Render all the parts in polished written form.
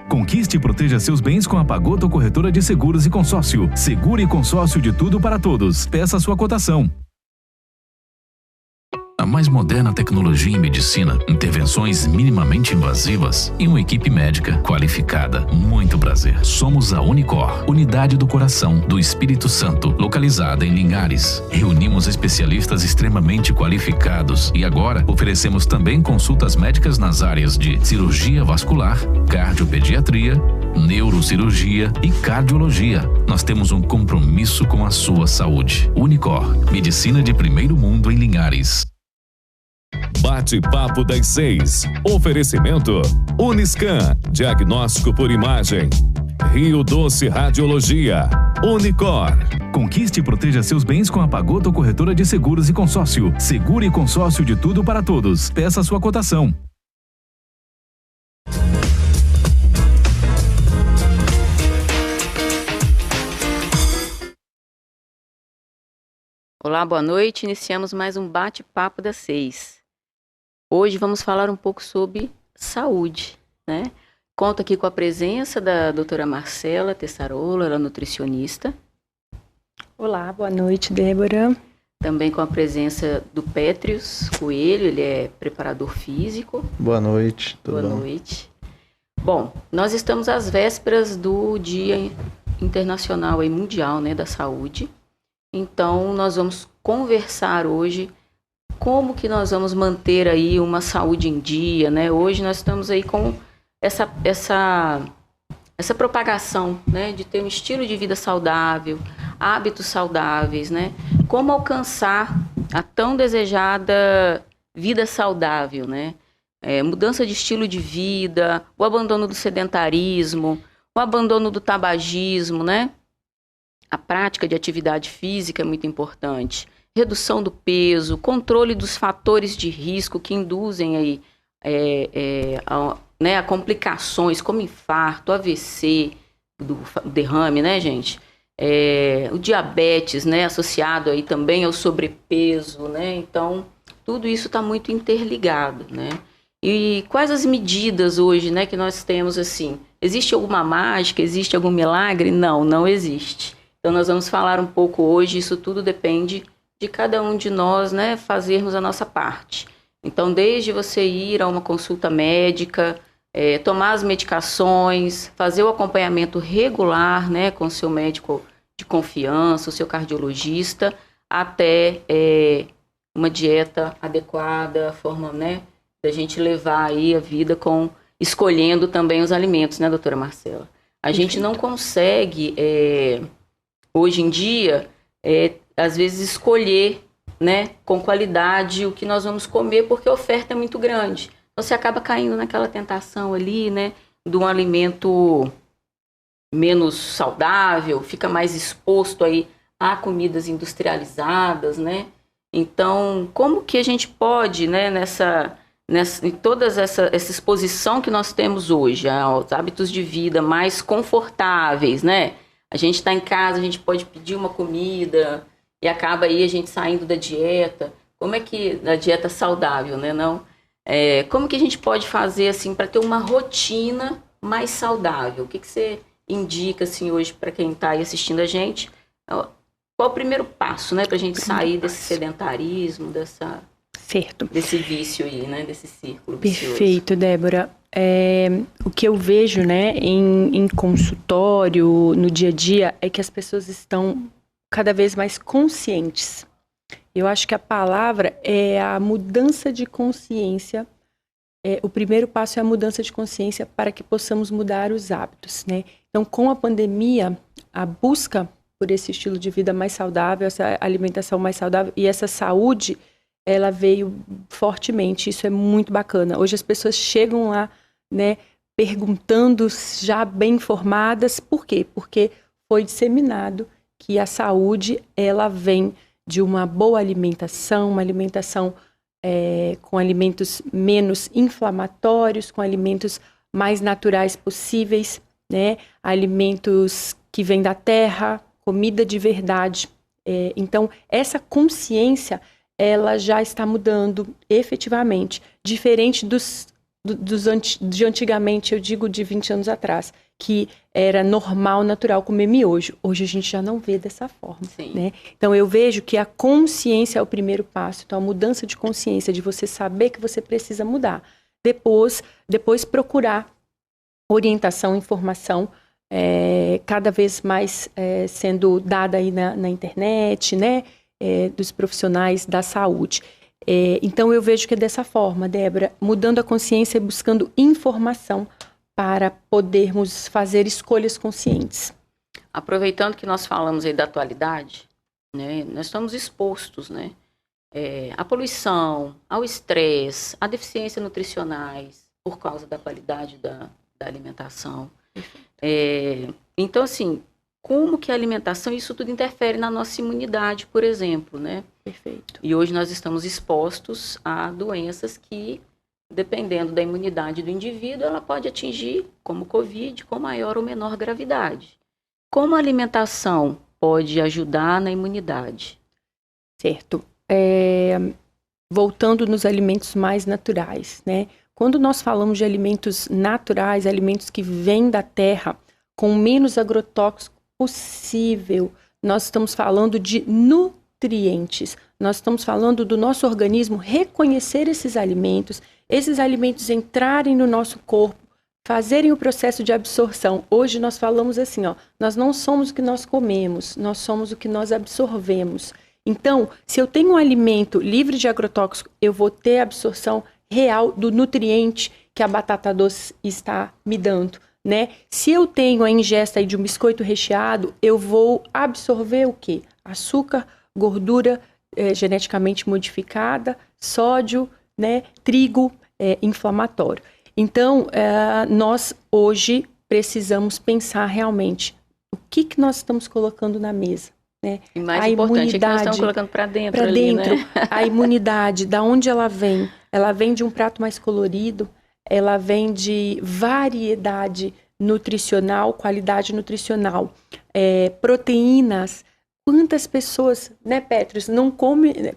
Conquiste e proteja seus bens com a Pagoto Corretora de Seguros e Consórcio. Seguro e consórcio de tudo para todos. Peça sua cotação. A mais moderna tecnologia em medicina, intervenções minimamente invasivas e uma equipe médica qualificada. Muito prazer. Somos a Unicor, Unidade do Coração do Espírito Santo, localizada em Linhares. Reunimos especialistas extremamente qualificados e agora oferecemos também consultas médicas nas áreas de cirurgia vascular, cardiopediatria, neurocirurgia e cardiologia. Nós temos um compromisso com a sua saúde. Unicor, medicina de primeiro mundo em Linhares. Bate-papo das 6. Oferecimento Uniscan, diagnóstico por imagem. Rio Doce Radiologia. Unicor. Conquiste e proteja seus bens com a Pagoto Corretora de Seguros e Consórcio. Seguro e consórcio de tudo para todos. Peça sua cotação. Olá, boa noite. Iniciamos mais um bate-papo das 6. Hoje vamos falar um pouco sobre saúde, né? Conto aqui com a presença da doutora Marcela Tessarola, ela é nutricionista. Olá, boa noite, Débora. Também com a presença do Pétrios Coelho, ele é preparador físico. Boa noite, tudo bom? Boa noite. Bom, nós estamos às vésperas do Dia Internacional e Mundial, né, da Saúde. Então, nós vamos conversar hoje como que nós vamos manter aí uma saúde em dia, né? Hoje nós estamos aí com essa propagação, né, de ter um estilo de vida saudável, hábitos saudáveis, né? Como alcançar a tão desejada vida saudável, né? Mudança de estilo de vida, o abandono do sedentarismo, o abandono do tabagismo, né? A prática de atividade física é muito importante. Redução do peso, controle dos fatores de risco que induzem aí, a complicações como infarto, AVC, do derrame, né, gente? O diabetes, né, associado aí também ao sobrepeso, né? Então, tudo isso está muito interligado, né? E quais as medidas hoje, né, que nós temos assim? Existe alguma mágica? Existe algum milagre? Não, não existe. Então, nós vamos falar um pouco hoje, isso tudo depende de cada um de nós, né, fazermos a nossa parte. Então, desde você ir a uma consulta médica, tomar as medicações, fazer o acompanhamento regular, né, com o seu médico de confiança, o seu cardiologista, até uma dieta adequada, a forma, né, da gente levar aí a vida escolhendo também os alimentos, né, doutora Marcela? A gente não consegue, hoje em dia, às vezes escolher, né, com qualidade o que nós vamos comer, porque a oferta é muito grande. Então, você acaba caindo naquela tentação ali, né, de um alimento menos saudável, fica mais exposto aí a comidas industrializadas, né? Então, como que a gente pode, né, em toda essa exposição que nós temos hoje, aos hábitos de vida mais confortáveis, né? A gente está em casa, a gente pode pedir uma comida e acaba aí a gente saindo da dieta. Como é que, da dieta saudável, né? Não? Como que a gente pode fazer assim para ter uma rotina mais saudável? O que você indica assim hoje para quem está aí assistindo a gente? Qual o primeiro passo, né, para a gente sair desse sedentarismo, desse vício aí, né, desse círculo vicioso? Perfeito, Débora. O que eu vejo, né, em consultório, no dia a dia, é que as pessoas estão cada vez mais conscientes. Eu acho que a palavra é a mudança de consciência. O primeiro passo é a mudança de consciência para que possamos mudar os hábitos, né? Então, com a pandemia, a busca por esse estilo de vida mais saudável, essa alimentação mais saudável e essa saúde, ela veio fortemente. Isso é muito bacana. Hoje as pessoas chegam lá, né, perguntando, já bem informadas. Por quê? Porque foi disseminado que a saúde, ela vem de uma boa alimentação, uma alimentação com alimentos menos inflamatórios, com alimentos mais naturais possíveis, né? Alimentos que vêm da terra, comida de verdade. Então, essa consciência, ela já está mudando efetivamente, diferente dos de antigamente, eu digo de 20 anos atrás, que era normal, natural comer miojo. Hoje a gente já não vê dessa forma, né? Então eu vejo que a consciência é o primeiro passo. Então a mudança de consciência, de você saber que você precisa mudar. Depois procurar orientação, informação, cada vez mais sendo dada aí na internet, né? Dos profissionais da saúde. Então eu vejo que é dessa forma, Débora, mudando a consciência e buscando informação para podermos fazer escolhas conscientes. Aproveitando que nós falamos aí da atualidade, né, nós estamos expostos, né, à poluição, ao estresse, à deficiência nutricionais por causa da qualidade da alimentação. Então, assim, como que a alimentação, isso tudo interfere na nossa imunidade, por exemplo, né? Perfeito. E hoje nós estamos expostos a doenças que, dependendo da imunidade do indivíduo, ela pode atingir, como Covid, com maior ou menor gravidade. Como a alimentação pode ajudar na imunidade? Certo. Voltando nos alimentos mais naturais, né? Quando nós falamos de alimentos naturais, alimentos que vêm da terra, com menos agrotóxico possível, nós estamos falando de nutrientes. Nós estamos falando do nosso organismo reconhecer esses alimentos entrarem no nosso corpo, fazerem o processo de absorção. Hoje nós falamos assim, nós não somos o que nós comemos, nós somos o que nós absorvemos. Então, se eu tenho um alimento livre de agrotóxico, eu vou ter a absorção real do nutriente que a batata doce está me dando, né? Se eu tenho a ingesta aí de um biscoito recheado, eu vou absorver o quê? Açúcar, gordura geneticamente modificada, sódio, né? Trigo inflamatório. Então, nós hoje precisamos pensar realmente o que nós estamos colocando na mesa. Né? E mais importante é que nós estamos colocando para dentro. Para dentro, né? A imunidade, da onde ela vem? Ela vem de um prato mais colorido, ela vem de variedade nutricional, qualidade nutricional, proteínas. Quantas pessoas, né, Petros,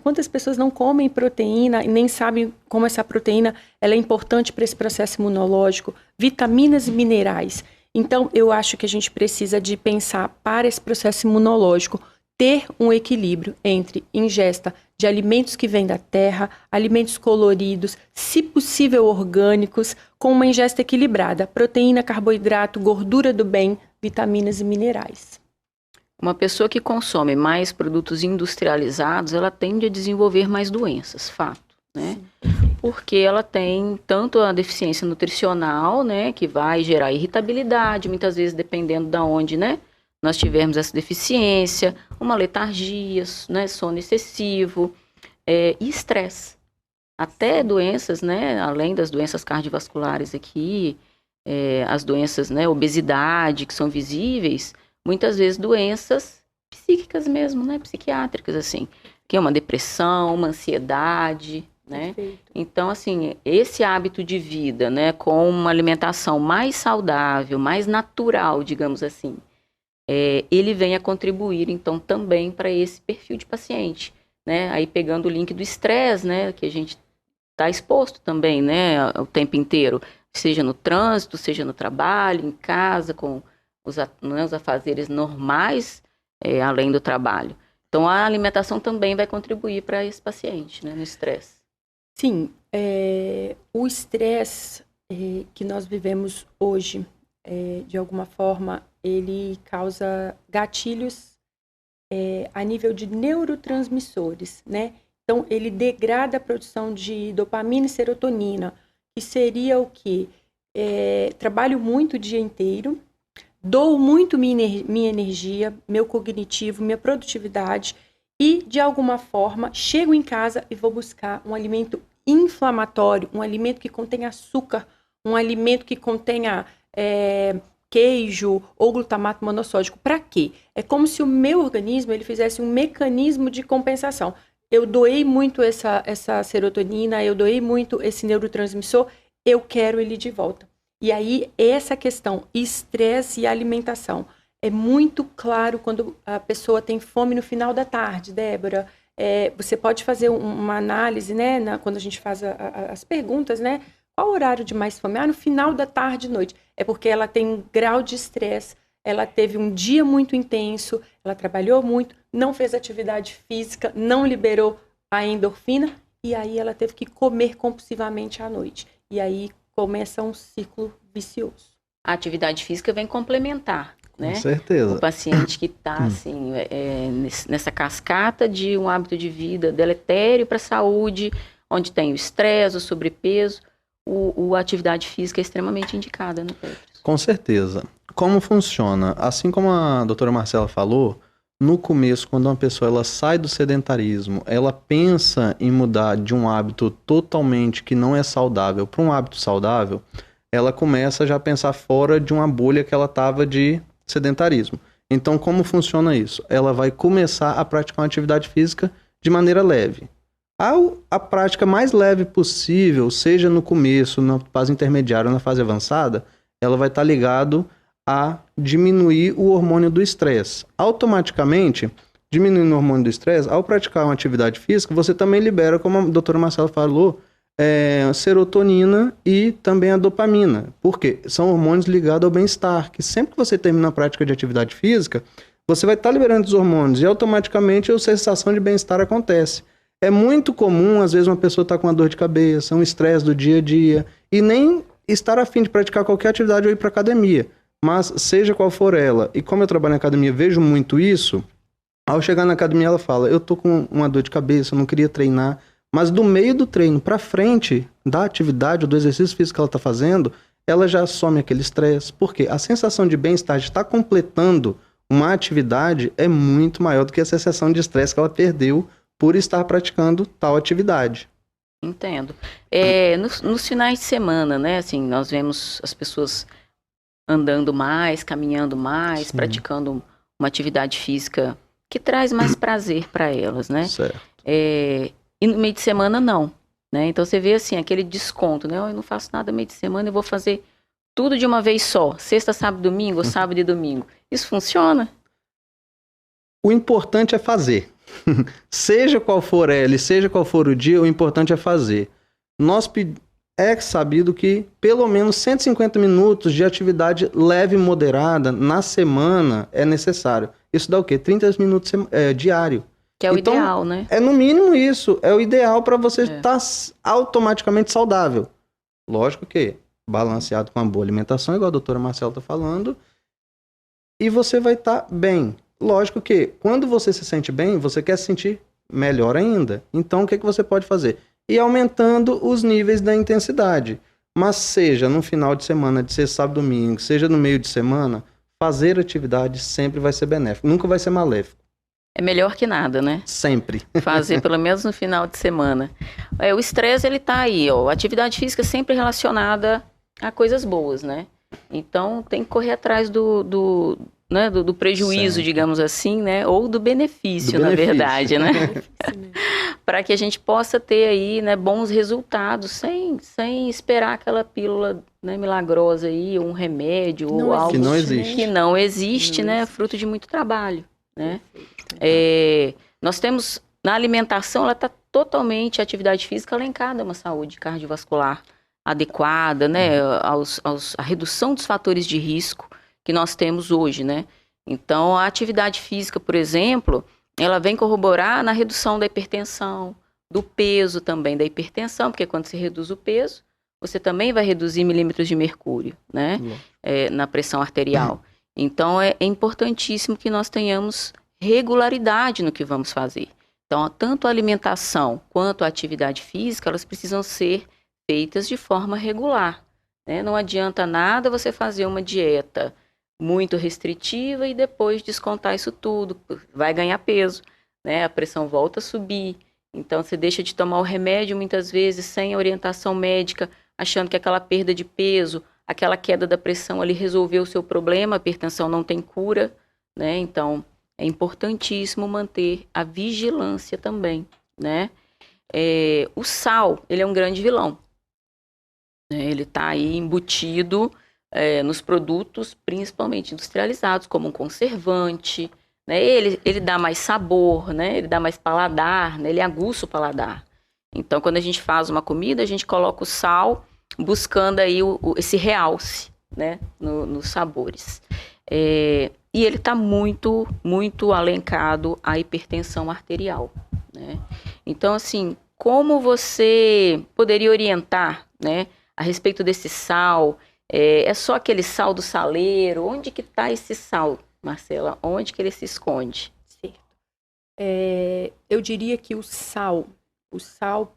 quantas pessoas não comem proteína e nem sabem como essa proteína ela é importante para esse processo imunológico, vitaminas e minerais. Então, eu acho que a gente precisa de pensar para esse processo imunológico, ter um equilíbrio entre ingesta de alimentos que vêm da terra, alimentos coloridos, se possível orgânicos, com uma ingesta equilibrada, proteína, carboidrato, gordura do bem, vitaminas e minerais. Uma pessoa que consome mais produtos industrializados, ela tende a desenvolver mais doenças, fato, né? Sim. Porque ela tem tanto a deficiência nutricional, né, que vai gerar irritabilidade, muitas vezes dependendo de onde, né, nós tivermos essa deficiência, uma letargia, né, sono excessivo e estresse. Até doenças, né, além das doenças cardiovasculares aqui, as doenças, né, obesidade, que são visíveis, muitas vezes doenças psíquicas mesmo, né, psiquiátricas, assim, que é uma depressão, uma ansiedade, né? Perfeito. Então, assim, esse hábito de vida, né, com uma alimentação mais saudável, mais natural, digamos assim, ele vem a contribuir, então, também para esse perfil de paciente, né? Aí pegando o link do estresse, né, que a gente está exposto também, né, o tempo inteiro, seja no trânsito, seja no trabalho, em casa, com os afazeres normais, além do trabalho. Então, a alimentação também vai contribuir para esse paciente, né, no estresse. Sim, o estresse que nós vivemos hoje, de alguma forma, ele causa gatilhos a nível de neurotransmissores, né? Então, ele degrada a produção de dopamina e serotonina, que seria o quê? Trabalho muito o dia inteiro, dou muito minha energia, meu cognitivo, minha produtividade e, de alguma forma, chego em casa e vou buscar um alimento inflamatório, um alimento que contenha açúcar, um alimento que contenha queijo ou glutamato monossódico. Para quê? É como se o meu organismo ele fizesse um mecanismo de compensação. Eu doei muito essa serotonina, eu doei muito esse neurotransmissor, eu quero ele de volta. E aí, essa questão, estresse e alimentação, é muito claro quando a pessoa tem fome no final da tarde, Débora. Você pode fazer uma análise, né, quando a gente faz as perguntas, né, Qual o horário de mais fome? No final da tarde, noite. É porque ela tem um grau de estresse, ela teve um dia muito intenso, ela trabalhou muito, não fez atividade física, não liberou a endorfina, e aí ela teve que comer compulsivamente à noite. E aí começa um ciclo vicioso. A atividade física vem complementar, né? Com certeza. O paciente que está assim, nessa cascata de um hábito de vida deletério para a saúde, onde tem o estresse, o sobrepeso, a atividade física é extremamente indicada, né, Pedro? Com certeza. Como funciona? Assim como a doutora Marcela falou, no começo, quando uma pessoa ela sai do sedentarismo, ela pensa em mudar de um hábito totalmente que não é saudável para um hábito saudável, ela começa já a pensar fora de uma bolha que ela estava de sedentarismo. Então, como funciona isso? Ela vai começar a praticar uma atividade física de maneira leve. A prática mais leve possível, seja no começo, na fase intermediária ou na fase avançada, ela vai estar ligado a diminuir o hormônio do estresse. Automaticamente, diminuindo o hormônio do estresse, ao praticar uma atividade física, você também libera, como a doutora Marcela falou, serotonina e também a dopamina. Por quê? São hormônios ligados ao bem-estar, que sempre que você termina a prática de atividade física, você vai estar liberando os hormônios e automaticamente a sensação de bem-estar acontece. É muito comum, às vezes, uma pessoa estar com uma dor de cabeça, um estresse do dia a dia, e nem estar a fim de praticar qualquer atividade ou ir para academia. Mas, seja qual for ela, e como eu trabalho na academia, vejo muito isso, ao chegar na academia ela fala, eu tô com uma dor de cabeça, eu não queria treinar, mas do meio do treino para frente da atividade ou do exercício físico que ela está fazendo, ela já some aquele estresse. Porque a sensação de bem-estar de estar completando uma atividade é muito maior do que a sensação de estresse que ela perdeu por estar praticando tal atividade. Entendo. Nos finais de semana, né, assim, nós vemos as pessoas andando mais, caminhando mais, Sim. praticando uma atividade física que traz mais prazer para elas, né? Certo. E no meio de semana, não. Né? Então, você vê, assim, aquele desconto, né? Eu não faço nada no meio de semana, eu vou fazer tudo de uma vez só. Sexta, sábado, domingo, ou sábado e domingo. Isso funciona? O importante é fazer. Seja qual for ela, seja qual for o dia, o importante é fazer. É sabido que pelo menos 150 minutos de atividade leve e moderada na semana é necessário. Isso dá o quê? 30 minutos diário. Que é o então, ideal, né? É no mínimo isso. É o ideal para você estar automaticamente saudável. Lógico que balanceado com uma boa alimentação, igual a doutora Marcela está falando, e você vai estar bem. Lógico que quando você se sente bem, você quer se sentir melhor ainda. Então, o que você pode fazer? Ir aumentando os níveis da intensidade. Mas seja no final de semana, de sexta, sábado, domingo, seja no meio de semana, fazer atividade sempre vai ser benéfico. Nunca vai ser maléfico. É melhor que nada, né? Sempre. Fazer pelo menos no final de semana. O estresse, ele tá aí, ó. Atividade física sempre relacionada a coisas boas, né? Então, tem que correr atrás do prejuízo, Certo. digamos assim, né? Ou do benefício, na verdade, né? Para que a gente possa ter aí, né, bons resultados, sem esperar aquela pílula, né, milagrosa aí, ou um remédio, ou algo Que não existe. que não existe, né? Fruto de muito trabalho, né? Nós temos, na alimentação, ela está totalmente, a atividade física elencada, uma saúde cardiovascular adequada, né? A redução dos fatores de risco que nós temos hoje, né? Então, a atividade física, por exemplo, ela vem corroborar na redução da hipertensão, do peso também da hipertensão, porque quando você reduz o peso, você também vai reduzir milímetros de mercúrio, né? Na pressão arterial. Então, é importantíssimo que nós tenhamos regularidade no que vamos fazer. Então, tanto a alimentação quanto a atividade física, elas precisam ser feitas de forma regular, né? Não adianta nada você fazer uma dieta muito restritiva e depois descontar isso tudo, vai ganhar peso, né? A pressão volta a subir, então você deixa de tomar o remédio muitas vezes sem orientação médica, achando que aquela perda de peso, aquela queda da pressão ali resolveu o seu problema, a hipertensão não tem cura, né? Então, é importantíssimo manter a vigilância também, né? O sal, ele é um grande vilão, né? Ele está aí embutido nos produtos, principalmente industrializados, como um conservante, né? Ele dá mais sabor, né? Ele dá mais paladar, né? Ele aguça o paladar. Então, quando a gente faz uma comida, a gente coloca o sal buscando aí esse realce, né, nos sabores. E ele está muito, muito alencado à hipertensão arterial, né? Então, assim, como você poderia orientar, né, a respeito desse sal? É só aquele sal do saleiro? Onde que está esse sal, Marcela? Onde que ele se esconde? Certo. Eu diria que o sal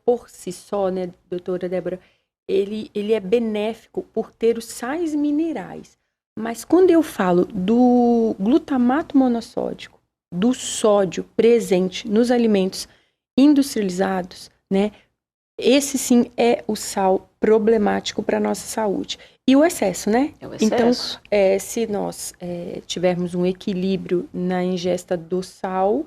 por si só, né, doutora Débora, ele é benéfico por ter os sais minerais. Mas quando eu falo do glutamato monossódico, do sódio presente nos alimentos industrializados, né, esse sim é o sal problemático para a nossa saúde. E o excesso, né? É o excesso. Então, se nós tivermos um equilíbrio na ingesta do sal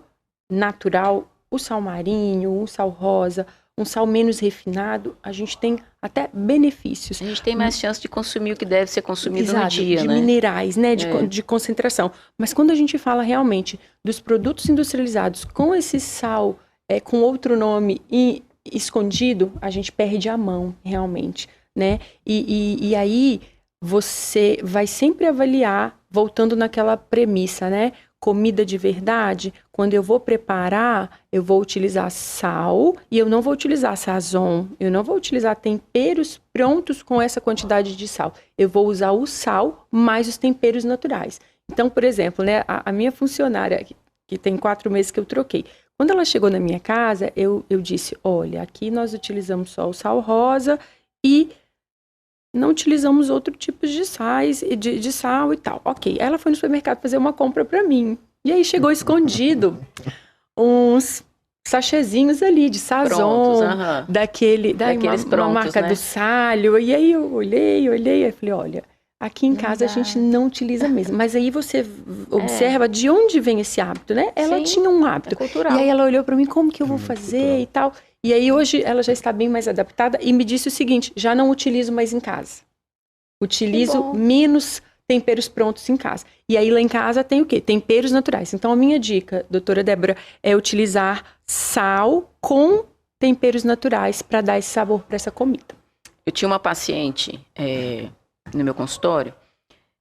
natural, o sal marinho, um sal rosa, um sal menos refinado, a gente tem até benefícios. A gente tem mais chance de consumir o que deve ser consumido Exato, no dia, de né? minerais, né? De concentração. Mas quando a gente fala realmente dos produtos industrializados com esse sal, com outro nome escondido, a gente perde a mão, realmente, né? E aí você vai sempre avaliar, voltando naquela premissa, né? Comida de verdade, quando eu vou preparar, eu vou utilizar sal e eu não vou utilizar sazon, eu não vou utilizar temperos prontos com essa quantidade de sal. Eu vou usar o sal mais os temperos naturais. Então, por exemplo, né, a minha funcionária, que tem 4 meses que eu troquei, quando ela chegou na minha casa, eu disse, olha, aqui nós utilizamos só o sal rosa e não utilizamos outro tipo de sais, de sal e tal. Ok, ela foi no supermercado fazer uma compra para mim. E aí chegou escondido uns sachezinhos ali de sazon, daqueles uma marca, né, do Salho. E aí eu olhei e falei, olha, aqui em casa a gente não utiliza mesmo. Mas aí você observa de onde vem esse hábito, né? Ela tinha um hábito. E aí ela olhou para mim, como que eu vou fazer e tal. E aí hoje ela já está bem mais adaptada e me disse o seguinte, já não utilizo mais em casa. Utilizo menos temperos prontos em casa. E aí lá em casa tem o quê? Temperos naturais. Então a minha dica, doutora Débora, é utilizar sal com temperos naturais para dar esse sabor para essa comida. Eu tinha uma paciente no meu consultório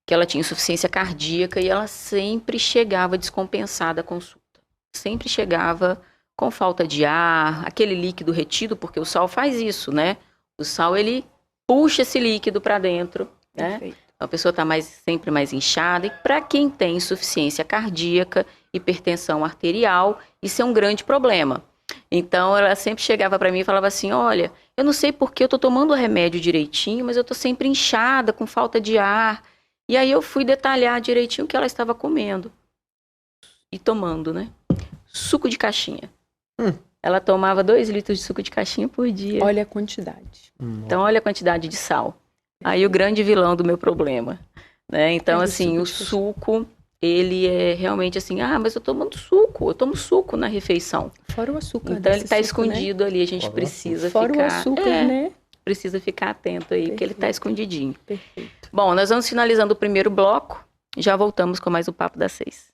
que ela tinha insuficiência cardíaca e ela sempre chegava descompensada à consulta. Sempre chegava com falta de ar, aquele líquido retido, porque o sal faz isso, né? O sal, ele puxa esse líquido para dentro, né? Perfeito. A pessoa está sempre mais inchada. E para quem tem insuficiência cardíaca, hipertensão arterial, isso é um grande problema. Então, ela sempre chegava para mim e falava assim, olha, eu não sei porque eu estou tomando o remédio direitinho, mas eu estou sempre inchada, com falta de ar. E aí eu fui detalhar direitinho o que ela estava comendo e tomando, né? Suco de caixinha. Ela tomava 2 litros de suco de caixinha por dia. Olha a quantidade. Então, olha a quantidade de sal. Aí o grande vilão do meu problema, né? Então, assim, o suco, ele é realmente assim, mas eu tomo suco na refeição. Fora o açúcar. Então, ele está escondido, né, ali, a gente precisa ficar... Fora o açúcar, né? Precisa ficar atento aí, porque ele está escondidinho. Perfeito. Bom, nós vamos finalizando o primeiro bloco, já voltamos com mais o Papo das 6.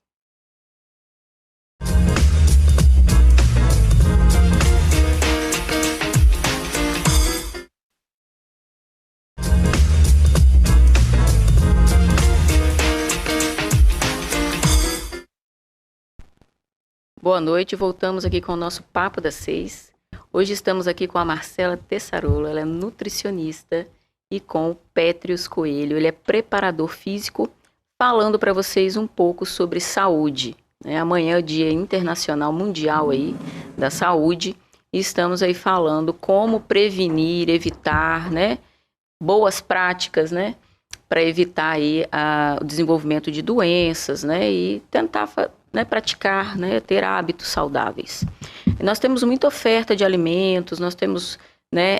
Boa noite, voltamos aqui com o nosso Papo das 6. Hoje estamos aqui com a Marcela Tessarola, ela é nutricionista, e com o Pétrios Coelho, ele é preparador físico, falando para vocês um pouco sobre saúde, né? Amanhã é o Dia Internacional Mundial aí da Saúde, e estamos aí falando como prevenir, evitar, né, boas práticas, né, para evitar aí o desenvolvimento de doenças, né, e tentar praticar, né, ter hábitos saudáveis. E nós temos muita oferta de alimentos, nós temos, né,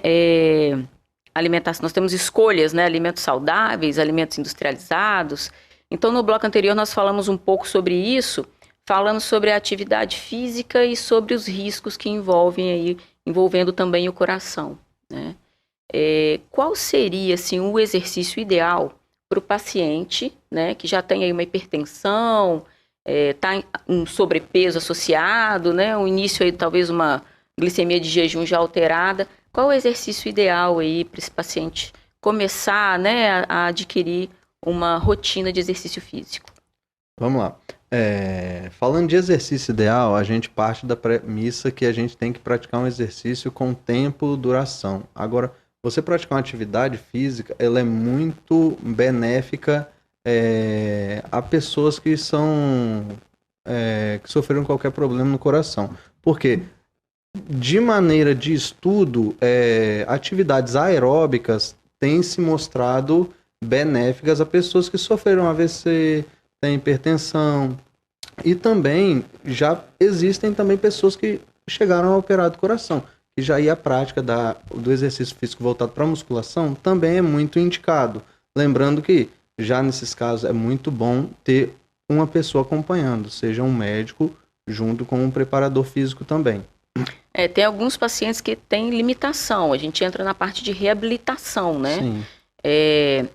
alimentação, nós temos escolhas, né, alimentos saudáveis, alimentos industrializados. Então, no bloco anterior nós falamos um pouco sobre isso, falando sobre a atividade física e sobre os riscos que envolvendo também o coração, né? Qual seria, assim, o exercício ideal para o paciente, né, que já tem aí uma hipertensão, tá um sobrepeso associado, né, um início aí talvez uma glicemia de jejum já alterada, qual o exercício ideal aí para esse paciente começar, né, a adquirir uma rotina de exercício físico? Vamos lá. Falando de exercício ideal, a gente parte da premissa que a gente tem que praticar um exercício com tempo, duração. Agora, você praticar uma atividade física, ela é muito benéfica a pessoas que que sofreram qualquer problema no coração. Porque, de maneira de estudo, atividades aeróbicas têm se mostrado benéficas a pessoas que sofreram AVC, têm hipertensão, e também já existem também pessoas que chegaram a operar do coração, e já aí a prática do exercício físico voltado para a musculação também é muito indicado. Lembrando que, já nesses casos, é muito bom ter uma pessoa acompanhando, seja um médico, junto com um preparador físico também. Tem alguns pacientes que têm limitação, a gente entra na parte de reabilitação, né? Sim.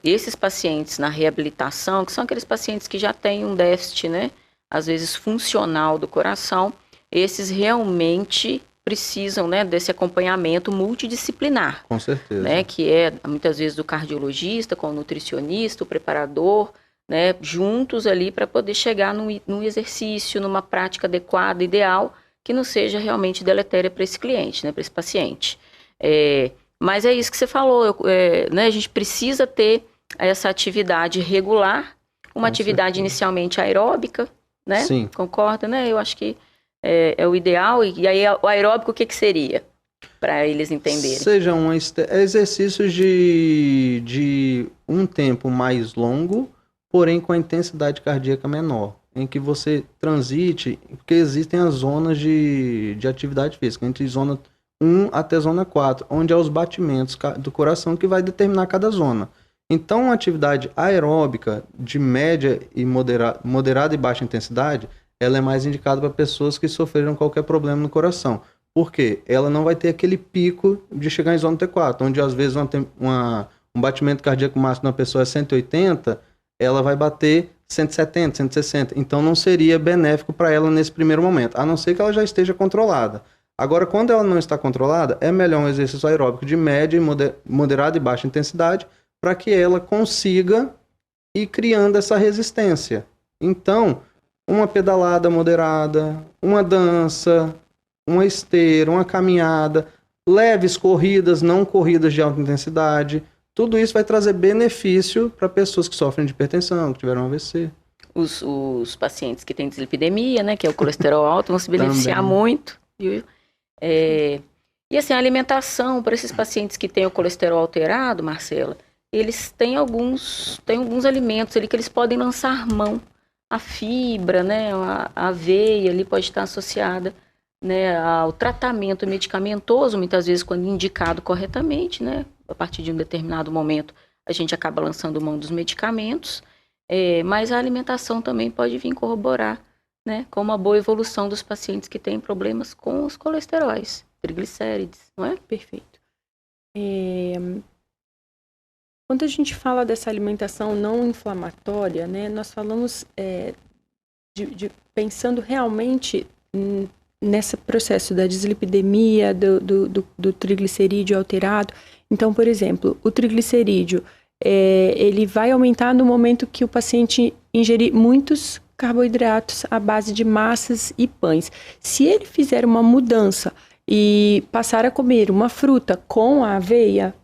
Esses pacientes na reabilitação, que são aqueles pacientes que já têm um déficit, né? Às vezes funcional do coração, esses realmente precisam, né, desse acompanhamento multidisciplinar. Com certeza. Né, que é muitas vezes do cardiologista, com o nutricionista, o preparador, né, juntos ali para poder chegar num exercício, numa prática adequada, ideal, que não seja realmente deletéria para esse cliente, né, para esse paciente. Mas é isso que você falou, né, a gente precisa ter essa atividade regular, uma atividade inicialmente aeróbica, né? Sim. Concorda, né? Eu acho que é o ideal. E aí o aeróbico o que seria? Para eles entenderem. Sejam exercícios de um tempo mais longo, porém com a intensidade cardíaca menor, em que você transite, porque existem as zonas de atividade física, entre zona 1 até zona 4, onde é os batimentos do coração que vai determinar cada zona. Então, uma atividade aeróbica de média e moderada e baixa intensidade, ela é mais indicada para pessoas que sofreram qualquer problema no coração. Por quê? Ela não vai ter aquele pico de chegar em zona T4, onde às vezes um batimento cardíaco máximo na pessoa é 180, ela vai bater 170, 160. Então não seria benéfico para ela nesse primeiro momento, a não ser que ela já esteja controlada. Agora, quando ela não está controlada, é melhor um exercício aeróbico de média, moderada e baixa intensidade, para que ela consiga ir criando essa resistência. Então, uma pedalada moderada, uma dança, uma esteira, uma caminhada, leves corridas, não corridas de alta intensidade, tudo isso vai trazer benefício para pessoas que sofrem de hipertensão, que tiveram AVC. Os pacientes que têm dislipidemia, né, que é o colesterol alto, vão se beneficiar muito. E assim, a alimentação para esses pacientes que têm o colesterol alterado, Marcela, eles têm alguns alimentos ali que eles podem lançar mão. A fibra, né, a aveia ali pode estar associada, né, ao tratamento medicamentoso, muitas vezes quando indicado corretamente, né, a partir de um determinado momento a gente acaba lançando mão dos medicamentos, mas a alimentação também pode vir corroborar, né, com uma boa evolução dos pacientes que têm problemas com os colesteróis, triglicérides, não é? Perfeito. Quando a gente fala dessa alimentação não inflamatória, né, nós falamos pensando realmente nesse processo da dislipidemia, do triglicerídeo alterado. Então, por exemplo, o triglicerídeo, ele vai aumentar no momento que o paciente ingerir muitos carboidratos à base de massas e pães. Se ele fizer uma mudança e passar a comer uma fruta com a aveia,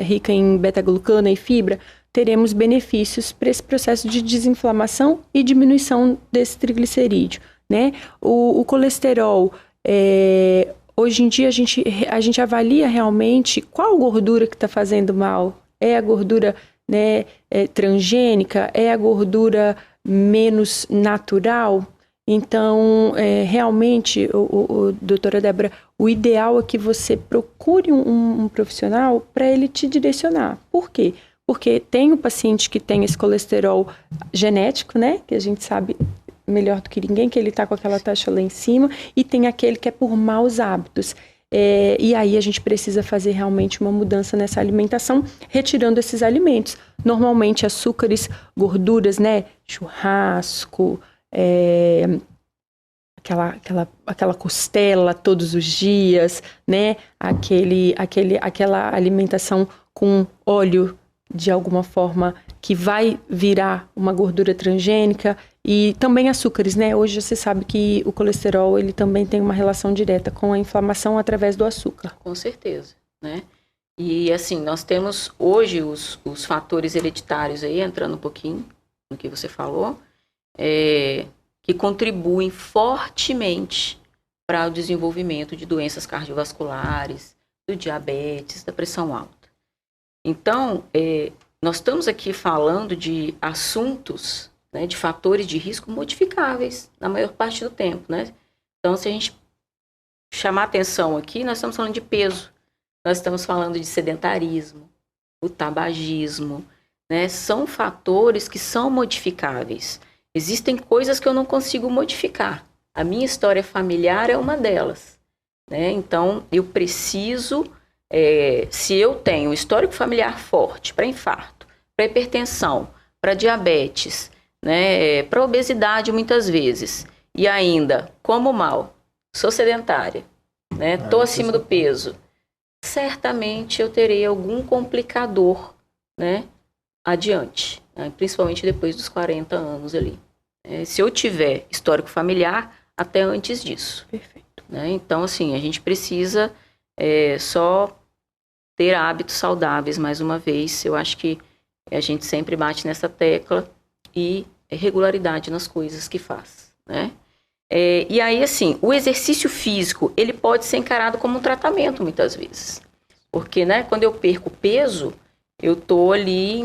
rica em beta-glucana e fibra, teremos benefícios para esse processo de desinflamação e diminuição desse triglicerídeo, né? O colesterol, hoje em dia a gente avalia realmente qual gordura que está fazendo mal. É a gordura, né, transgênica? É a gordura menos natural? Então, realmente, doutora Débora, o ideal é que você procure um profissional para ele te direcionar. Por quê? Porque tem o paciente que tem esse colesterol genético, né? Que a gente sabe melhor do que ninguém, que ele está com aquela taxa lá em cima, e tem aquele que é por maus hábitos. E aí a gente precisa fazer realmente uma mudança nessa alimentação, retirando esses alimentos. Normalmente açúcares, gorduras, né? Churrasco, aquela costela todos os dias, né? Aquela alimentação com óleo de alguma forma que vai virar uma gordura transgênica e também açúcares, né? Hoje você sabe que o colesterol ele também tem uma relação direta com a inflamação através do açúcar. Com certeza, né? E assim, nós temos hoje os fatores hereditários aí, entrando um pouquinho no que você falou, que contribuem fortemente para o desenvolvimento de doenças cardiovasculares, do diabetes, da pressão alta. Então, nós estamos aqui falando de assuntos, né, de fatores de risco modificáveis na maior parte do tempo, né? Então, se a gente chamar atenção aqui, nós estamos falando de peso, nós estamos falando de sedentarismo, o tabagismo, né? São fatores que são modificáveis. Existem coisas que eu não consigo modificar. A minha história familiar é uma delas, né? Então, eu preciso, se eu tenho um histórico familiar forte para infarto, para hipertensão, para diabetes, né, para obesidade muitas vezes, e ainda como mal, sou sedentária, né, estou acima do peso, certamente eu terei algum complicador, né, adiante, né, principalmente depois dos 40 anos ali. Se eu tiver histórico familiar, até antes disso. Perfeito. Né? Então, assim, a gente precisa só ter hábitos saudáveis, mais uma vez. Eu acho que a gente sempre bate nessa tecla e regularidade nas coisas que faz, né? E aí, assim, o exercício físico, ele pode ser encarado como um tratamento, muitas vezes. Porque, né, quando eu perco peso, eu estou ali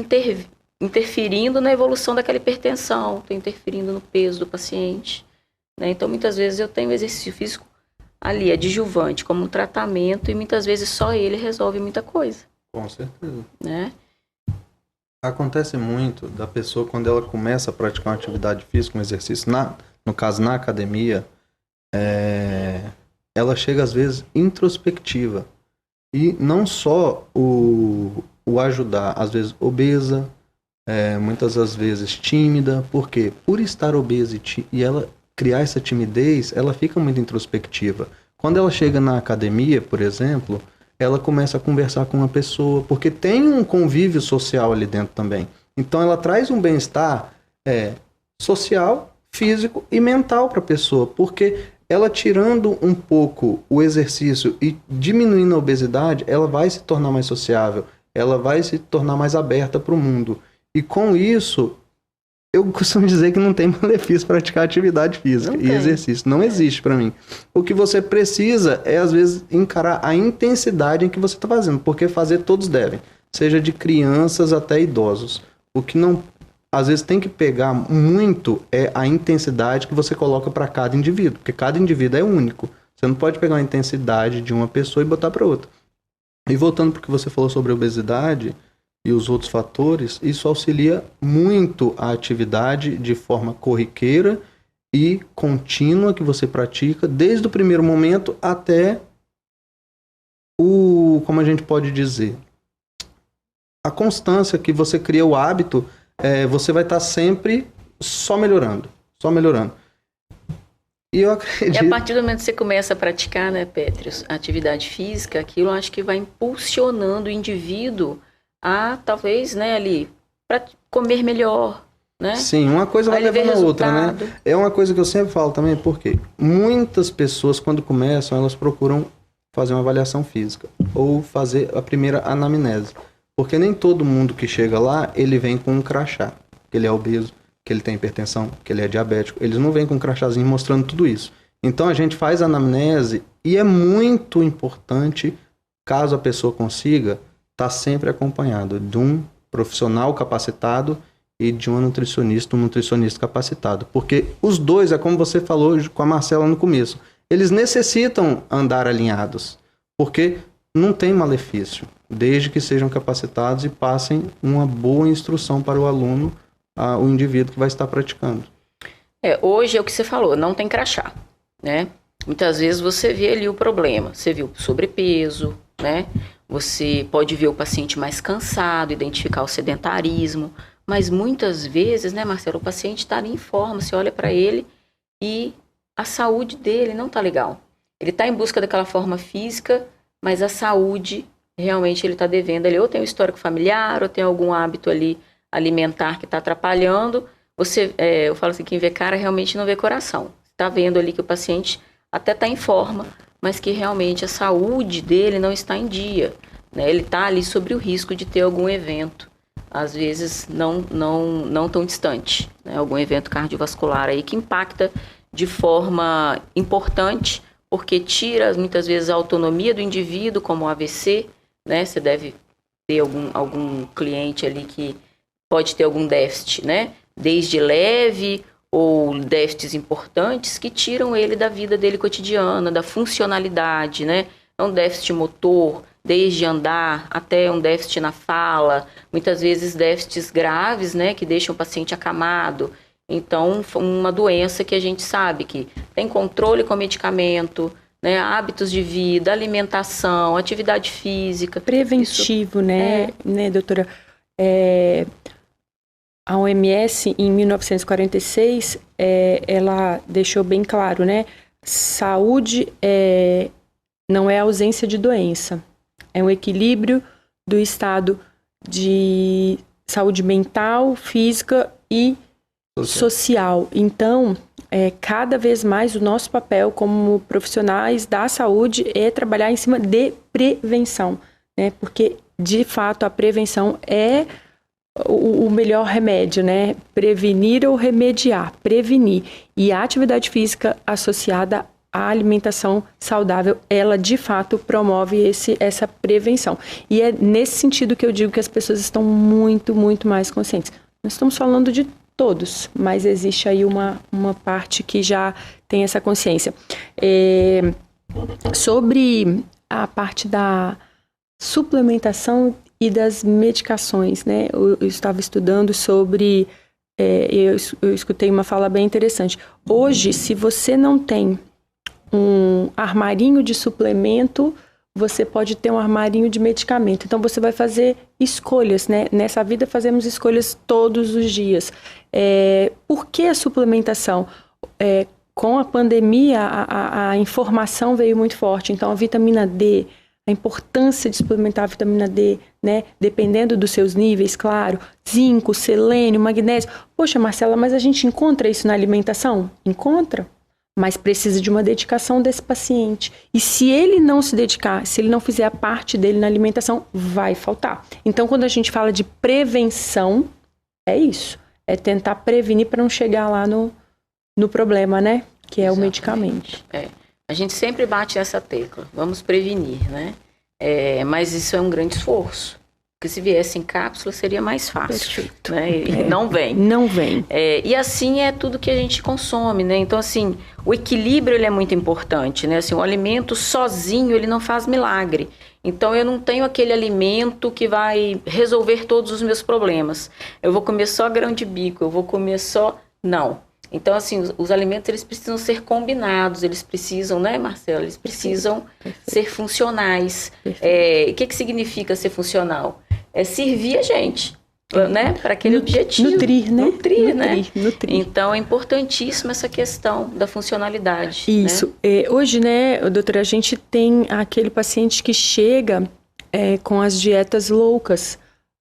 interferindo na evolução daquela hipertensão, estou interferindo no peso do paciente, né? Então, muitas vezes eu tenho exercício físico ali, adjuvante, como um tratamento, e muitas vezes só ele resolve muita coisa. Com certeza. Né? Acontece muito da pessoa, quando ela começa a praticar uma atividade física, um exercício, no caso na academia, ela chega às vezes introspectiva. E não só o ajudar, às vezes obesa, muitas das vezes tímida, porque por estar obesa e ela criar essa timidez, ela fica muito introspectiva. Quando ela chega na academia, por exemplo, ela começa a conversar com uma pessoa, porque tem um convívio social ali dentro também. Então ela traz um bem-estar social, físico e mental para a pessoa, porque ela tirando um pouco o exercício e diminuindo a obesidade, ela vai se tornar mais sociável, ela vai se tornar mais aberta para o mundo. E com isso, eu costumo dizer que não tem malefício praticar atividade física e exercício. Não existe para mim. O que você precisa é, às vezes, encarar a intensidade em que você está fazendo, porque fazer todos devem, seja de crianças até idosos. O que não, às vezes, tem que pegar muito é a intensidade que você coloca para cada indivíduo, porque cada indivíduo é único. Você não pode pegar a intensidade de uma pessoa e botar para outra. E voltando para o que você falou sobre a obesidade e os outros fatores, isso auxilia muito a atividade de forma corriqueira e contínua que você pratica, desde o primeiro momento até como a gente pode dizer, a constância que você cria o hábito, você vai estar sempre só melhorando. E eu acredito... E a partir do momento que você começa a praticar, né, Pétrios, a atividade física, aquilo acho que vai impulsionando o indivíduo a, talvez, né, ali, para comer melhor, né? Sim, uma coisa vai levando a outra, né? É uma coisa que eu sempre falo também, porque muitas pessoas, quando começam, elas procuram fazer uma avaliação física ou fazer a primeira anamnese. Porque nem todo mundo que chega lá, ele vem com um crachá, que ele é obeso, que ele tem hipertensão, que ele é diabético. Eles não vêm com um crachazinho mostrando tudo isso. Então a gente faz a anamnese e é muito importante, caso a pessoa consiga, estar sempre acompanhado de um profissional capacitado e de um nutricionista capacitado. Porque os dois, é como você falou com a Marcela no começo, eles necessitam andar alinhados, porque não tem malefício, desde que sejam capacitados e passem uma boa instrução para o aluno, o indivíduo que vai estar praticando. Hoje é o que você falou, não tem crachá, né? Muitas vezes você vê ali o problema, você viu sobrepeso, né? Você pode ver o paciente mais cansado, identificar o sedentarismo, mas muitas vezes, né, Marcelo, o paciente está ali em forma, você olha para ele e a saúde dele não tá legal. Ele tá em busca daquela forma física, mas a saúde, realmente ele tá devendo ali. Ou tem um histórico familiar, ou tem algum hábito ali alimentar que tá atrapalhando. Eu falo assim, quem vê cara realmente não vê coração. Tá vendo ali que o paciente até tá em forma, mas que realmente a saúde dele não está em dia, né? Ele tá ali sobre o risco de ter algum evento, às vezes não tão distante, né? Algum evento cardiovascular aí que impacta de forma importante, porque tira muitas vezes a autonomia do indivíduo, como o AVC, né? Você deve ter algum cliente ali que pode ter algum déficit, né? Desde leve ou déficits importantes que tiram ele da vida dele cotidiana, da funcionalidade, né? É um déficit motor, desde andar até um déficit na fala, muitas vezes déficits graves, né? Que deixam o paciente acamado. Então, uma doença que a gente sabe que tem controle com medicamento, né, hábitos de vida, alimentação, atividade física. Preventivo, né, doutora? A OMS, em 1946, ela deixou bem claro, né? Saúde não é ausência de doença, é um equilíbrio do estado de saúde mental, física e social. Então, cada vez mais o nosso papel como profissionais da saúde é trabalhar em cima de prevenção, né? Porque, de fato, a prevenção é o melhor remédio, né? Prevenir ou remediar, prevenir. E a atividade física associada à alimentação saudável, ela de fato promove essa prevenção. E é nesse sentido que eu digo que as pessoas estão muito, muito mais conscientes. Nós estamos falando de todos, mas existe aí uma parte que já tem essa consciência. Sobre a parte da suplementação e das medicações, né? Eu estava estudando sobre... eu escutei uma fala bem interessante. Hoje, se você não tem um armarinho de suplemento, você pode ter um armarinho de medicamento. Então, você vai fazer escolhas, né? Nessa vida, fazemos escolhas todos os dias. Por que a suplementação? Com a pandemia, a informação veio muito forte. Então, a vitamina D, a importância de suplementar a vitamina D, né? Dependendo dos seus níveis, claro. Zinco, selênio, magnésio. Poxa, Marcela, mas a gente encontra isso na alimentação? Encontra. Mas precisa de uma dedicação desse paciente. E se ele não se dedicar, se ele não fizer a parte dele na alimentação, vai faltar. Então, quando a gente fala de prevenção, é isso. É tentar prevenir para não chegar lá no problema, né? Que é o medicamento. A gente sempre bate essa tecla. Vamos prevenir, né? Mas isso é um grande esforço. Porque se viesse em cápsula, seria mais fácil. Perfeito. Né? E não vem. Não vem. E assim é tudo que a gente consome, né? Então, assim, o equilíbrio ele é muito importante, né? Assim, o alimento sozinho, ele não faz milagre. Então, eu não tenho aquele alimento que vai resolver todos os meus problemas. Eu vou comer só grão de bico, eu vou comer só... Não. Então, assim, os alimentos, eles precisam ser combinados, eles precisam, né, Marcela? Eles precisam ser funcionais. O que significa ser funcional? É servir a gente, né? Para aquele objetivo. Nutrir, né? Nutrir. Então, é importantíssima essa questão da funcionalidade. Isso. Né? Hoje, né, doutora, a gente tem aquele paciente que chega com as dietas loucas.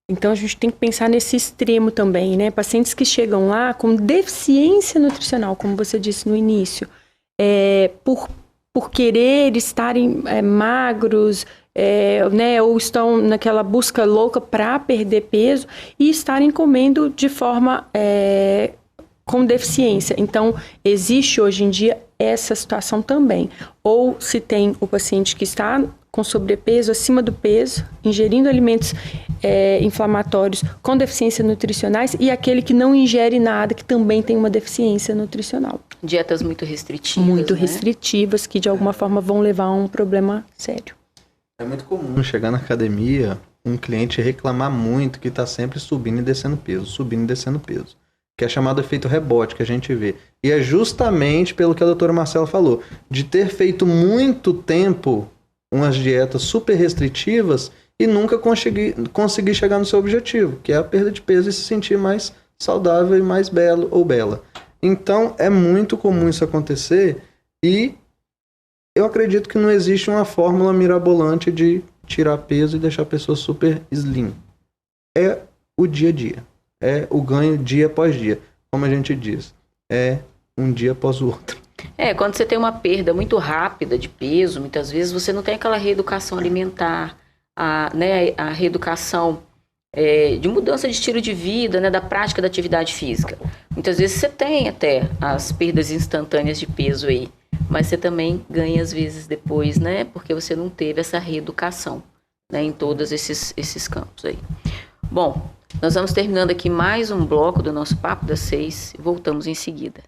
Então, a gente tem que pensar nesse extremo também, né? Pacientes que chegam lá com deficiência nutricional, como você disse no início, por querer estarem magros, né? Ou estão naquela busca louca para perder peso e estarem comendo de forma com deficiência. Então, existe hoje em dia essa situação também. Ou se tem o paciente que está com sobrepeso, acima do peso, ingerindo alimentos inflamatórios com deficiências nutricionais, e aquele que não ingere nada, que também tem uma deficiência nutricional. Dietas muito restritivas. Muito restritivas, que de alguma forma vão levar a um problema sério. É muito comum chegar na academia, um cliente reclamar muito que está sempre subindo e descendo peso. Que é chamado efeito rebote, que a gente vê. E é justamente pelo que a doutora Marcela falou, de ter feito muito tempo umas dietas super restritivas e nunca conseguir chegar no seu objetivo, que é a perda de peso e se sentir mais saudável e mais belo ou bela. Então, é muito comum isso acontecer e eu acredito que não existe uma fórmula mirabolante de tirar peso e deixar a pessoa super slim. É o dia a dia. É o ganho dia após dia. Como a gente diz, é um dia após o outro. Quando você tem uma perda muito rápida de peso, muitas vezes você não tem aquela reeducação alimentar, a reeducação de mudança de estilo de vida, né, da prática da atividade física. Muitas vezes você tem até as perdas instantâneas de peso aí, mas você também ganha às vezes depois, né, porque você não teve essa reeducação, né, em todos esses campos aí. Bom, nós vamos terminando aqui mais um bloco do nosso Papo das 6 e voltamos em seguida.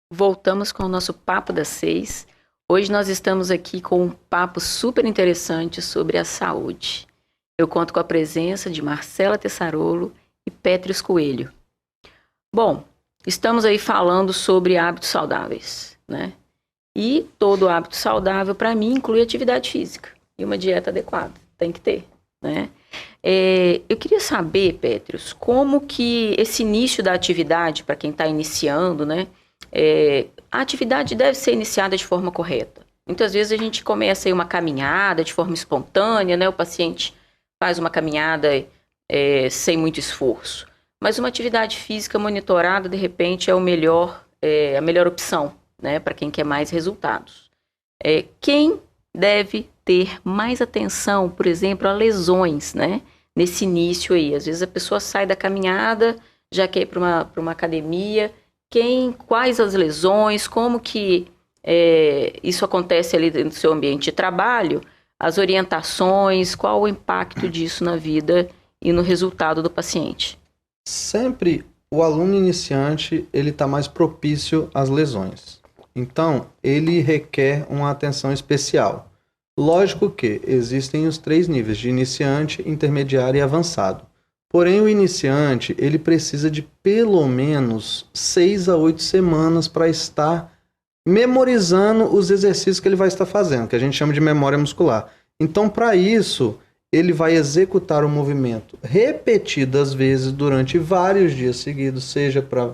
Voltamos com o nosso Papo das 6. Hoje nós estamos aqui com um papo super interessante sobre a saúde. Eu conto com a presença de Marcela Tessarolo e Pétrios Coelho. Bom, estamos aí falando sobre hábitos saudáveis, né? E todo hábito saudável, para mim, inclui atividade física e uma dieta adequada. Tem que ter, né? Eu queria saber, Pétrios, como que esse início da atividade, para quem está iniciando, né? A atividade deve ser iniciada de forma correta. Muitas vezes a gente começa aí uma caminhada de forma espontânea, né? O paciente faz uma caminhada sem muito esforço. Mas uma atividade física monitorada, de repente, é a melhor opção, né? Para quem quer mais resultados. Quem deve ter mais atenção, por exemplo, a lesões, né? Nesse início aí. Às vezes a pessoa sai da caminhada, já quer ir para uma academia. Quais as lesões, como que isso acontece ali no seu ambiente de trabalho, as orientações, qual o impacto disso na vida e no resultado do paciente? Sempre o aluno iniciante, ele está mais propício às lesões. Então, ele requer uma atenção especial. Lógico que existem os 3 níveis, de iniciante, intermediário e avançado. Porém, o iniciante, ele precisa de pelo menos 6 a 8 semanas para estar memorizando os exercícios que ele vai estar fazendo, que a gente chama de memória muscular. Então, para isso, ele vai executar o movimento repetidas vezes durante vários dias seguidos, seja para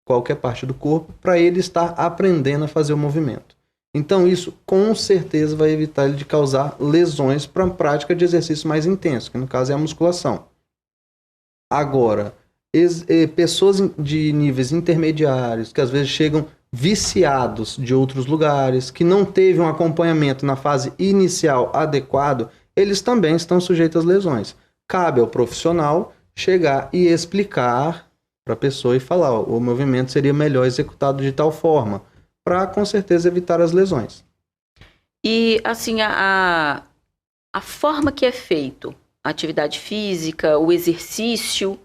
qualquer parte do corpo, para ele estar aprendendo a fazer o movimento. Então, isso com certeza vai evitar ele de causar lesões para a prática de exercício mais intenso, que no caso é a musculação. Agora, pessoas de níveis intermediários, que às vezes chegam viciados de outros lugares, que não teve um acompanhamento na fase inicial adequado, eles também estão sujeitos às lesões. Cabe ao profissional chegar e explicar para a pessoa e falar, o movimento seria melhor executado de tal forma, para com certeza evitar as lesões. E assim, a forma que é feito a atividade física, o exercício,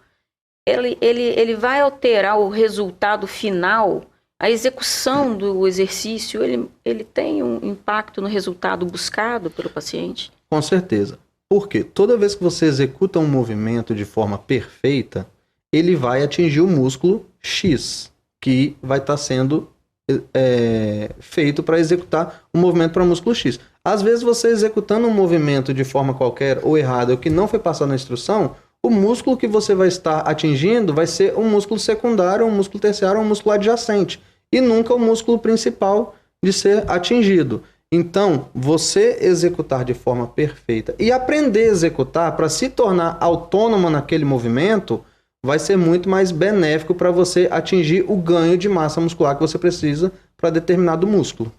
ele vai alterar o resultado final. A execução do exercício, ele tem um impacto no resultado buscado pelo paciente? Com certeza. Porque toda vez que você executa um movimento de forma perfeita, ele vai atingir o músculo X, que vai estar sendo feito para executar um movimento para o músculo X. Às vezes você executando um movimento de forma qualquer ou errada, ou que não foi passado na instrução, o músculo que você vai estar atingindo vai ser um músculo secundário, um músculo terciário, um músculo adjacente, e nunca o músculo principal de ser atingido. Então, você executar de forma perfeita e aprender a executar para se tornar autônomo naquele movimento vai ser muito mais benéfico para você atingir o ganho de massa muscular que você precisa para determinado músculo.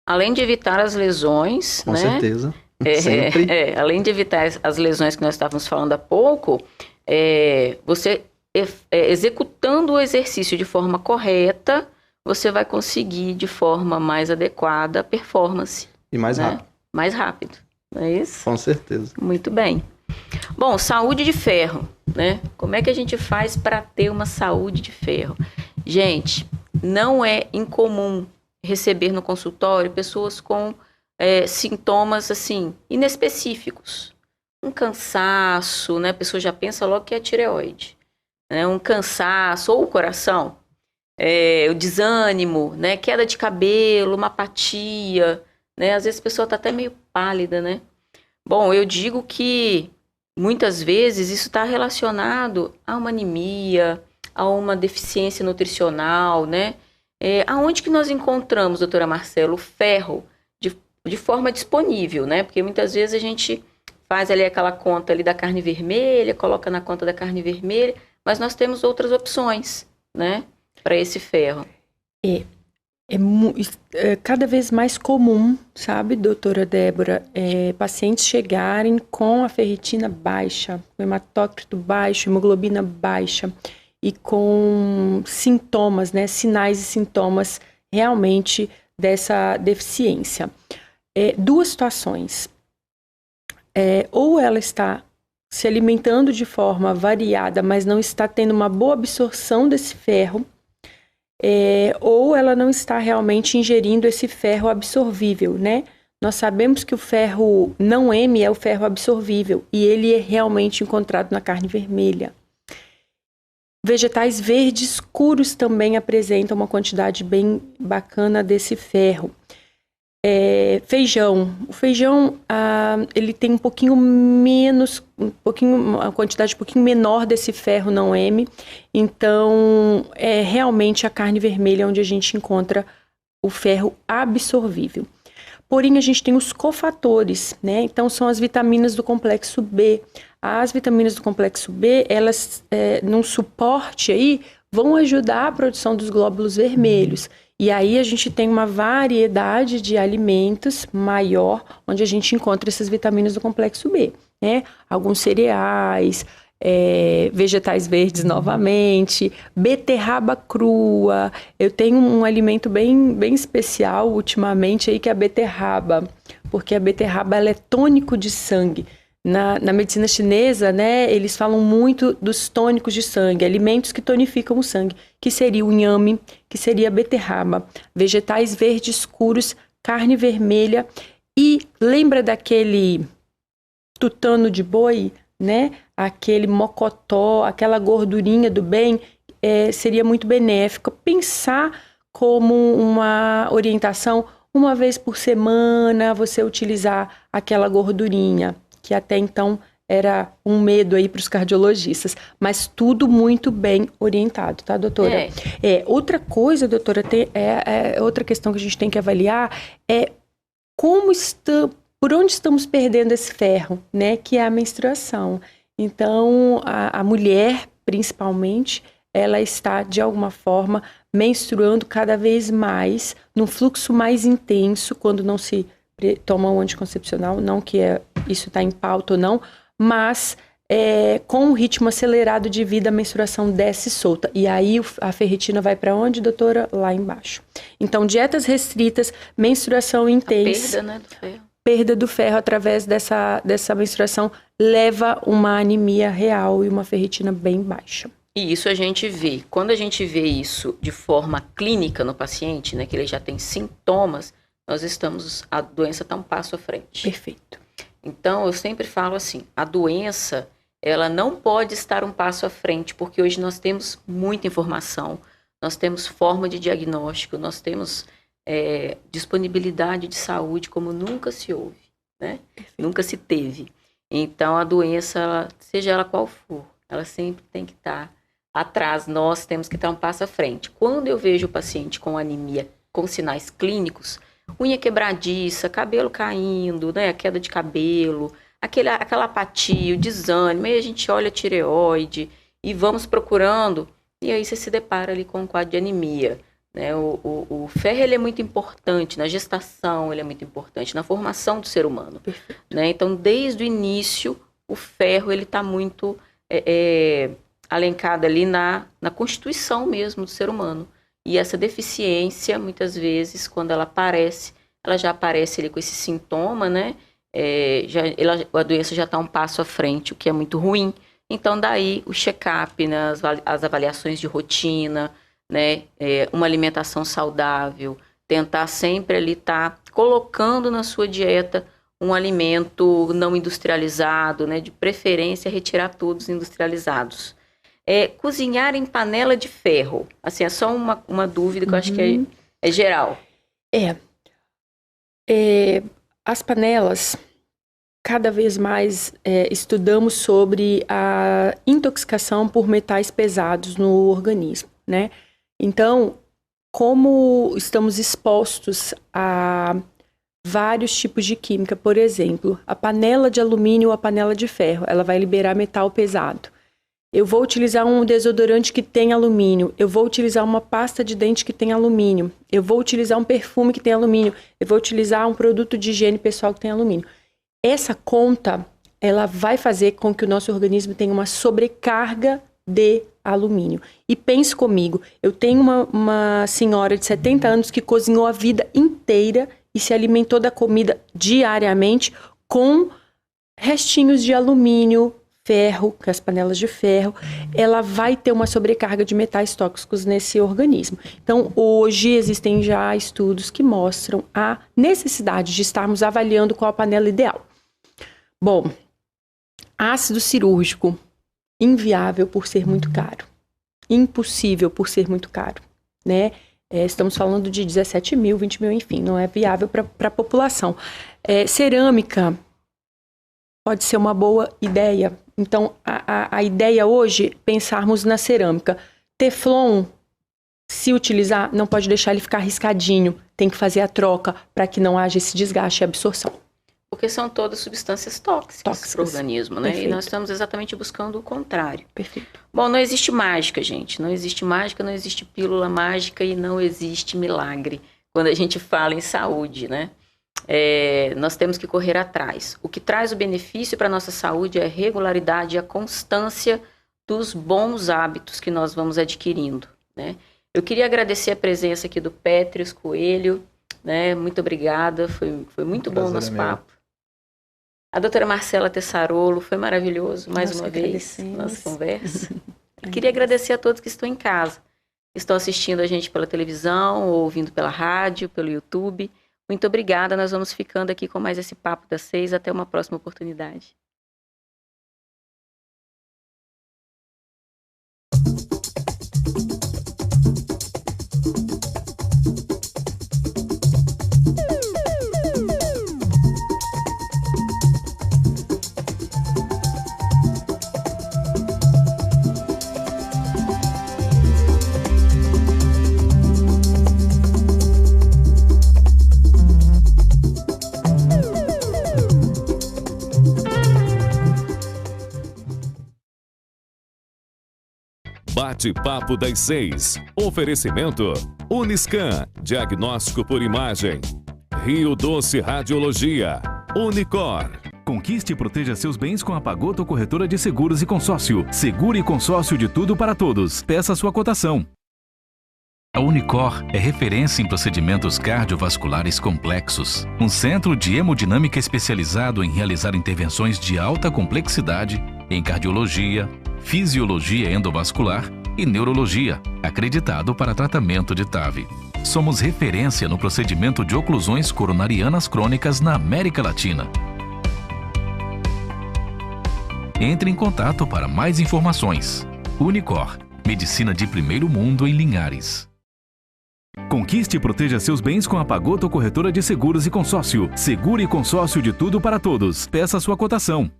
Além de evitar as lesões, com né? certeza. Sempre. Além de evitar as lesões que nós estávamos falando há pouco, você executando o exercício de forma correta, você vai conseguir de forma mais adequada a performance. E mais né? rápido. Mais rápido, não é isso? Com certeza. Muito bem. Bom, saúde de ferro, né? Como é que a gente faz para ter uma saúde de ferro? Gente, não é incomum receber no consultório pessoas com sintomas, assim, inespecíficos. Um cansaço, né? A pessoa já pensa logo que é a tireoide. Né? Um cansaço ou o coração. o desânimo, né? Queda de cabelo, uma apatia, né? Às vezes a pessoa está até meio pálida, né? Bom, eu digo que muitas vezes isso está relacionado a uma anemia, a uma deficiência nutricional, né? Aonde que nós encontramos, doutora Marcela, o ferro de forma disponível, né? Porque muitas vezes a gente faz ali aquela conta ali da carne vermelha, coloca na conta da carne vermelha, mas nós temos outras opções, né? Para esse ferro. É cada vez mais comum, sabe, doutora Débora, pacientes chegarem com a ferritina baixa, com hematócrito baixo, hemoglobina baixa e com sintomas, né, sinais e sintomas realmente dessa deficiência. Duas situações. Ou ela está se alimentando de forma variada, mas não está tendo uma boa absorção desse ferro, ou ela não está realmente ingerindo esse ferro absorvível, né? Nós sabemos que o ferro não M é o ferro absorvível e ele é realmente encontrado na carne vermelha. Vegetais verdes escuros também apresentam uma quantidade bem bacana desse ferro. Feijão. O feijão, ele tem uma quantidade um pouquinho menor desse ferro não M. Então, é realmente a carne vermelha onde a gente encontra o ferro absorvível. Porém, a gente tem os cofatores, né? Então, são as vitaminas do complexo B. As vitaminas do complexo B, elas, num suporte aí, vão ajudar a produção dos glóbulos vermelhos. E aí a gente tem uma variedade de alimentos maior, onde a gente encontra essas vitaminas do complexo B, né? Alguns cereais, vegetais verdes novamente, beterraba crua. Eu tenho um alimento bem especial ultimamente aí, que é a beterraba, porque a beterraba ela é tônico de sangue. Na medicina chinesa, né, eles falam muito dos tônicos de sangue, alimentos que tonificam o sangue, que seria o inhame, que seria a beterraba, vegetais verdes escuros, carne vermelha. E lembra daquele tutano de boi, né? Aquele mocotó, aquela gordurinha do bem, seria muito benéfico. Pensar como uma orientação, uma vez por semana, você utilizar aquela gordurinha, que até então era um medo aí para os cardiologistas, mas tudo muito bem orientado, tá, doutora? Outra coisa, doutora, outra questão que a gente tem que avaliar é por onde estamos perdendo esse ferro, né, que é a menstruação. Então, a mulher, principalmente, ela está, de alguma forma, menstruando cada vez mais, num fluxo mais intenso, quando não se toma um anticoncepcional, não que isso está em pauta ou não, mas com um ritmo acelerado de vida, a menstruação desce solta. E aí a ferritina vai para onde, doutora? Lá embaixo. Então, dietas restritas, menstruação intensa. A perda, né, do ferro. Perda do ferro através dessa menstruação leva uma anemia real e uma ferritina bem baixa. E isso a gente vê. Quando a gente vê isso de forma clínica no paciente, né, que ele já tem sintomas, a doença está um passo à frente. Perfeito. Então, eu sempre falo assim, a doença, ela não pode estar um passo à frente, porque hoje nós temos muita informação, nós temos forma de diagnóstico, nós temos disponibilidade de saúde como nunca se houve, né? Nunca se teve. Então, a doença, seja ela qual for, ela sempre tem que estar atrás, nós temos que estar um passo à frente. Quando eu vejo o paciente com anemia, com sinais clínicos, unha quebradiça, cabelo caindo, né, queda de cabelo, aquela apatia, o desânimo, aí a gente olha a tireoide e vamos procurando, e aí você se depara ali com um quadro de anemia. Né? O ferro ele é muito importante na gestação, ele é muito importante na formação do ser humano. Né? Então, desde o início, o ferro está muito alencado ali na constituição mesmo do ser humano. E essa deficiência, muitas vezes, quando ela aparece, ela já aparece ali com esse sintoma, né? A doença já está um passo à frente, o que é muito ruim. Então, daí o check-up, né? As avaliações de rotina, né? Uma alimentação saudável, tentar sempre ali estar colocando na sua dieta um alimento não industrializado, né? De preferência, retirar todos industrializados. cozinhar em panela de ferro. Assim, é só uma dúvida que eu acho que é geral. As panelas, cada vez mais estudamos sobre a intoxicação por metais pesados no organismo, né? Então, como estamos expostos a vários tipos de química, por exemplo, a panela de alumínio ou a panela de ferro, ela vai liberar metal pesado. Eu vou utilizar um desodorante que tem alumínio, eu vou utilizar uma pasta de dente que tem alumínio, eu vou utilizar um perfume que tem alumínio, eu vou utilizar um produto de higiene pessoal que tem alumínio. Essa conta, ela vai fazer com que o nosso organismo tenha uma sobrecarga de alumínio. E pense comigo, eu tenho uma senhora de 70 anos que cozinhou a vida inteira e se alimentou da comida diariamente com restinhos de alumínio, ferro, com as panelas de ferro, ela vai ter uma sobrecarga de metais tóxicos nesse organismo. Então, hoje existem já estudos que mostram a necessidade de estarmos avaliando qual a panela ideal. Bom, ácido cirúrgico, inviável por ser muito caro. Impossível por ser muito caro, né? Estamos falando de 17 mil, 20 mil, enfim, não é viável para a população. Cerâmica pode ser uma boa ideia. Então, a ideia hoje, pensarmos na cerâmica. Teflon, se utilizar, não pode deixar ele ficar riscadinho. Tem que fazer a troca para que não haja esse desgaste e absorção. Porque são todas substâncias tóxicas para o organismo, né? Perfeito. E nós estamos exatamente buscando o contrário. Perfeito. Bom, não existe mágica, gente. Não existe mágica, não existe pílula mágica e não existe milagre quando a gente fala em saúde, né? Nós temos que correr atrás. O que traz o benefício para a nossa saúde é a regularidade e a constância dos bons hábitos que nós vamos adquirindo, né? Eu queria agradecer a presença aqui do Pétrios Coelho, né? Muito obrigada, foi muito bom o nosso papo. A doutora Marcela Tessarolo, foi maravilhoso, mais uma vez, nossa conversa. E queria agradecer a todos que estão em casa, que estão assistindo a gente pela televisão, ou ouvindo pela rádio, pelo YouTube. Muito obrigada, nós vamos ficando aqui com mais esse Papo das 6, até uma próxima oportunidade. Bate-papo das 6. Oferecimento Uniscan, diagnóstico por imagem. Rio Doce Radiologia. Unicor. Conquiste e proteja seus bens com a Pagoto Corretora de Seguros e Consórcio. Seguro e consórcio de tudo para todos. Peça sua cotação. A Unicor é referência em procedimentos cardiovasculares complexos. Um centro de hemodinâmica especializado em realizar intervenções de alta complexidade em cardiologia, fisiologia endovascular e neurologia, acreditado para tratamento de TAV. Somos referência no procedimento de oclusões coronarianas crônicas na América Latina. Entre em contato para mais informações. Unicor, medicina de primeiro mundo em Linhares. Conquiste e proteja seus bens com a Pagoto Corretora de Seguros e Consórcio. Seguro e consórcio de tudo para todos. Peça sua cotação.